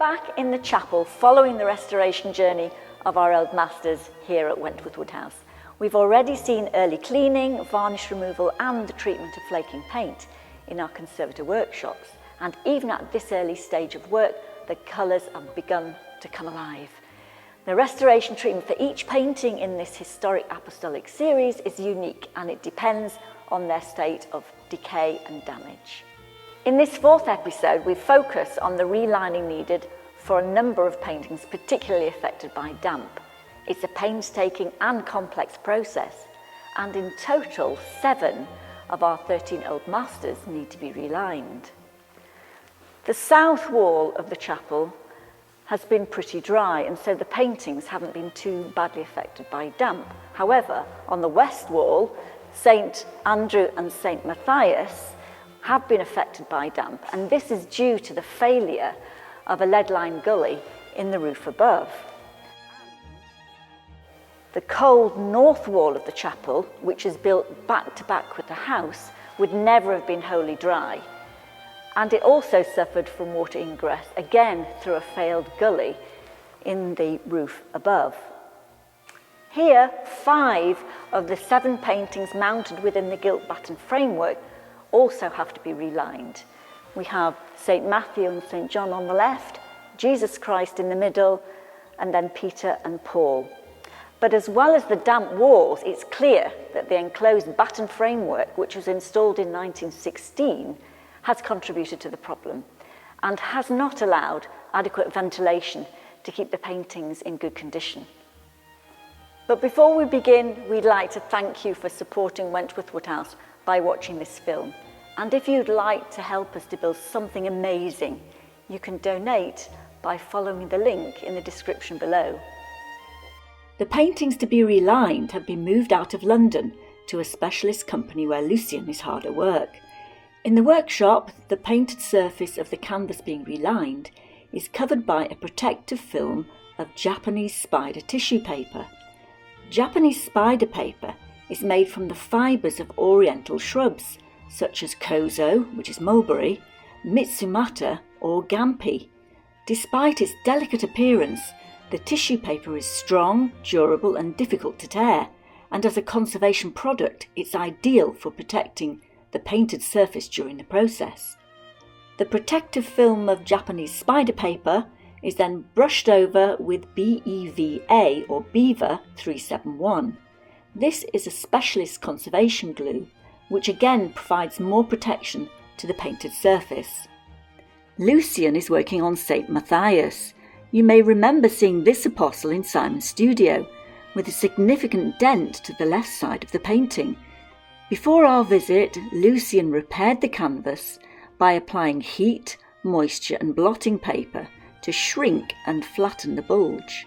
back in the chapel following the restoration journey of our old masters here at Wentworth Woodhouse. We've already seen early cleaning, varnish removal and the treatment of flaking paint in our conservator workshops. And even at this early stage of work, the colours have begun to come alive. The restoration treatment for each painting in this historic apostolic series is unique, and it depends on their state of decay and damage. In this fourth episode, we focus on the relining needed for a number of paintings particularly affected by damp. It's a painstaking and complex process, and in total 7 of our 13 old masters need to be relined. The south wall of the chapel has been pretty dry, and so the paintings haven't been too badly affected by damp. However, on the west wall, St. Andrew and St. Matthias have been affected by damp, and this is due to the failure of a lead-lined gully in the roof above. The cold north wall of the chapel, which is built back to back with the house, would never have been wholly dry, and it also suffered from water ingress, again through a failed gully in the roof above. Here, 5 of the 7 paintings mounted within the gilt batten framework also have to be relined. We have St. Matthew and St. John on the left, Jesus Christ in the middle, and then Peter and Paul. But as well as the damp walls, it's clear that the enclosed batten framework, which was installed in 1916, has contributed to the problem and has not allowed adequate ventilation to keep the paintings in good condition. But before we begin, we'd like to thank you for supporting Wentworth Woodhouse by watching this film. And if you'd like to help us to build something amazing, you can donate by following the link in the description below. The paintings to be relined have been moved out of London to a specialist company where Lucien is hard at work. In the workshop, the painted surface of the canvas being relined is covered by a protective film of Japanese spider tissue paper. Japanese spider paper is made from the fibres of oriental shrubs, such as kozo, which is mulberry, mitsumata or gampi. Despite its delicate appearance, the tissue paper is strong, durable and difficult to tear, and as a conservation product, it's ideal for protecting the painted surface during the process. The protective film of Japanese spider paper is then brushed over with BEVA or Beaver 371. This is a specialist conservation glue, which again provides more protection to the painted surface. Lucien is working on St. Matthias. You may remember seeing this apostle in Simon's studio, with a significant dent to the left side of the painting. Before our visit, Lucien repaired the canvas by applying heat, moisture and blotting paper to shrink and flatten the bulge.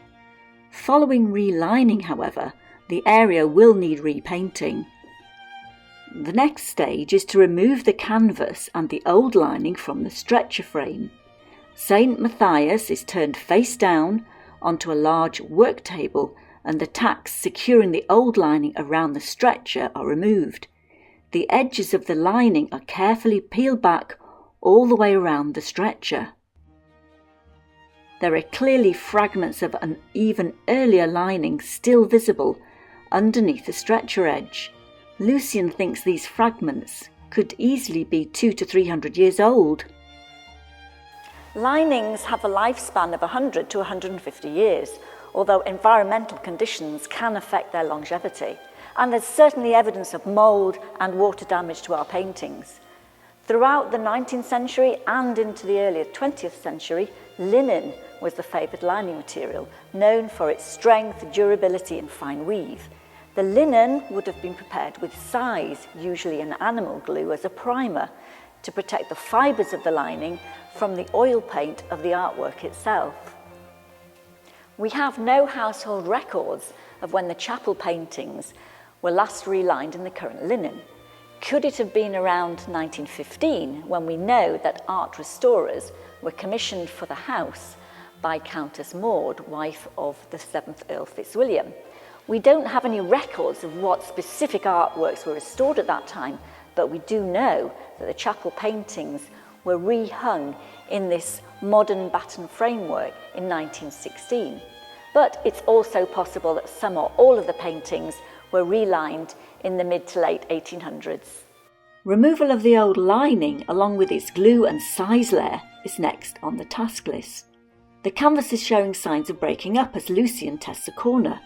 Following relining, however, the area will need repainting. The next stage is to remove the canvas and the old lining from the stretcher frame. St. Matthias is turned face down onto a large work table, and the tacks securing the old lining around the stretcher are removed. The edges of the lining are carefully peeled back all the way around the stretcher. There are clearly fragments of an even earlier lining still visible underneath the stretcher edge. Lucien thinks these fragments could easily be 200 to 300 years old. Linings have a lifespan of 100 to 150 years, although environmental conditions can affect their longevity. And there's certainly evidence of mould and water damage to our paintings. Throughout the 19th century and into the earlier 20th century, linen was the favoured lining material, known for its strength, durability and fine weave. The linen would have been prepared with size, usually an animal glue, as a primer to protect the fibres of the lining from the oil paint of the artwork itself. We have no household records of when the chapel paintings were last relined in the current linen. Could it have been around 1915, when we know that art restorers were commissioned for the house by Countess Maud, wife of the 7th Earl Fitzwilliam? We don't have any records of what specific artworks were restored at that time, but we do know that the chapel paintings were rehung in this modern batten framework in 1916. But it's also possible that some or all of the paintings were relined in the mid to late 1800s. Removal of the old lining along with its glue and size layer is next on the task list. The canvas is showing signs of breaking up as Lucian tests a corner,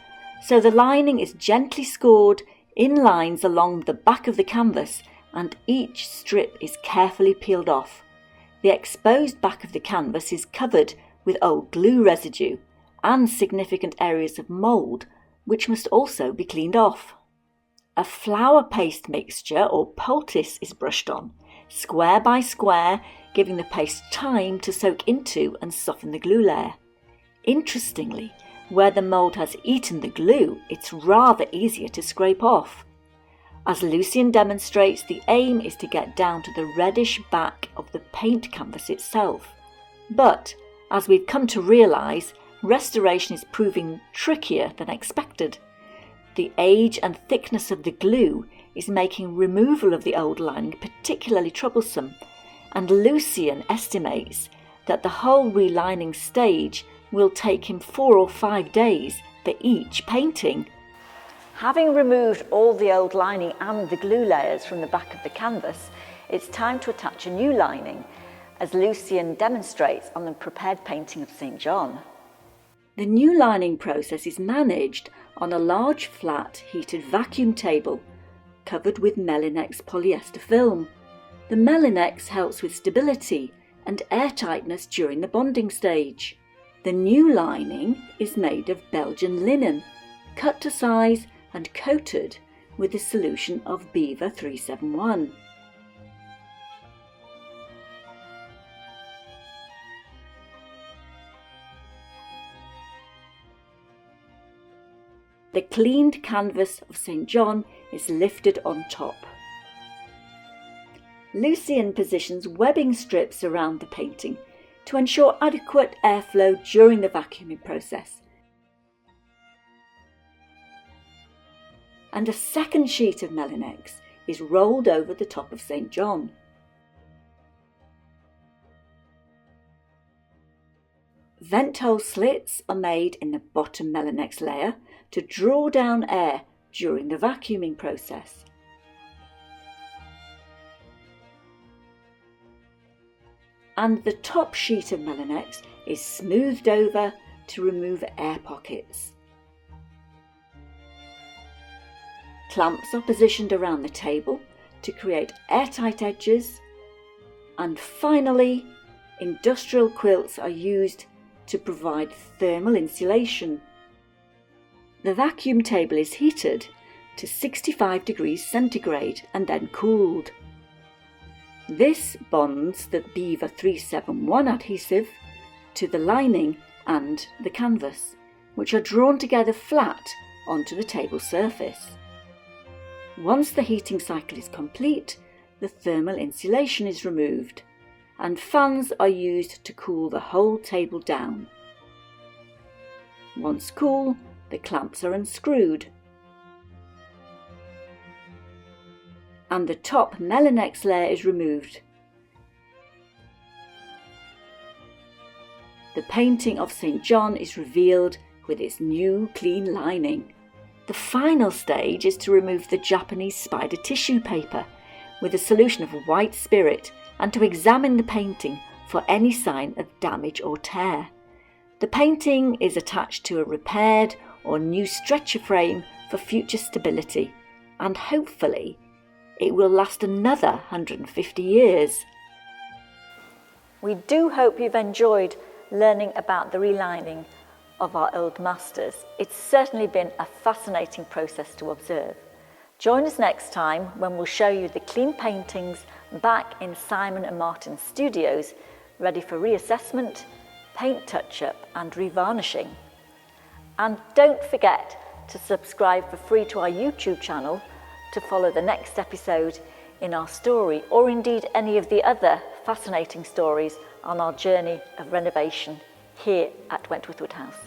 so the lining is gently scored in lines along the back of the canvas and each strip is carefully peeled off. The exposed back of the canvas is covered with old glue residue and significant areas of mould, which must also be cleaned off. A flour paste mixture or poultice is brushed on, square by square, giving the paste time to soak into and soften the glue layer. Interestingly, where the mould has eaten the glue, it's rather easier to scrape off. As Lucian demonstrates, the aim is to get down to the reddish back of the paint canvas itself. But, as we've come to realise, restoration is proving trickier than expected. The age and thickness of the glue is making removal of the old lining particularly troublesome, and Lucian estimates that the whole relining stage will take him 4 or 5 days for each painting. Having removed all the old lining and the glue layers from the back of the canvas, it's time to attach a new lining, as Lucian demonstrates on the prepared painting of St. John. The new lining process is managed on a large flat heated vacuum table covered with Melinex polyester film. The Melinex helps with stability and airtightness during the bonding stage. The new lining is made of Belgian linen, cut to size and coated with a solution of Beaver 371. The cleaned canvas of St. John is lifted on top. Lucian positions webbing strips around the painting to ensure adequate airflow during the vacuuming process. And a second sheet of Melinex is rolled over the top of St. John. Vent hole slits are made in the bottom Melinex layer to draw down air during the vacuuming process. And the top sheet of Melinex is smoothed over to remove air pockets. Clamps are positioned around the table to create airtight edges, and finally, industrial quilts are used to provide thermal insulation. The vacuum table is heated to 65 degrees centigrade and then cooled. This bonds the Beaver 371 adhesive to the lining and the canvas, which are drawn together flat onto the table surface. Once the heating cycle is complete, the thermal insulation is removed, and fans are used to cool the whole table down. Once cool, the clamps are unscrewed, and the top Melinex layer is removed. The painting of St. John is revealed with its new clean lining. The final stage is to remove the Japanese spider tissue paper with a solution of white spirit and to examine the painting for any sign of damage or tear. The painting is attached to a repaired or new stretcher frame for future stability, and hopefully it will last another 150 years. We do hope you've enjoyed learning about the relining of our old masters. It's certainly been a fascinating process to observe. Join us next time when we'll show you the clean paintings back in Simon & Martin's studios, ready for reassessment, paint touch-up and revarnishing. And don't forget to subscribe for free to our YouTube channel to follow the next episode in our story, or indeed any of the other fascinating stories on our journey of renovation here at Wentworth Woodhouse.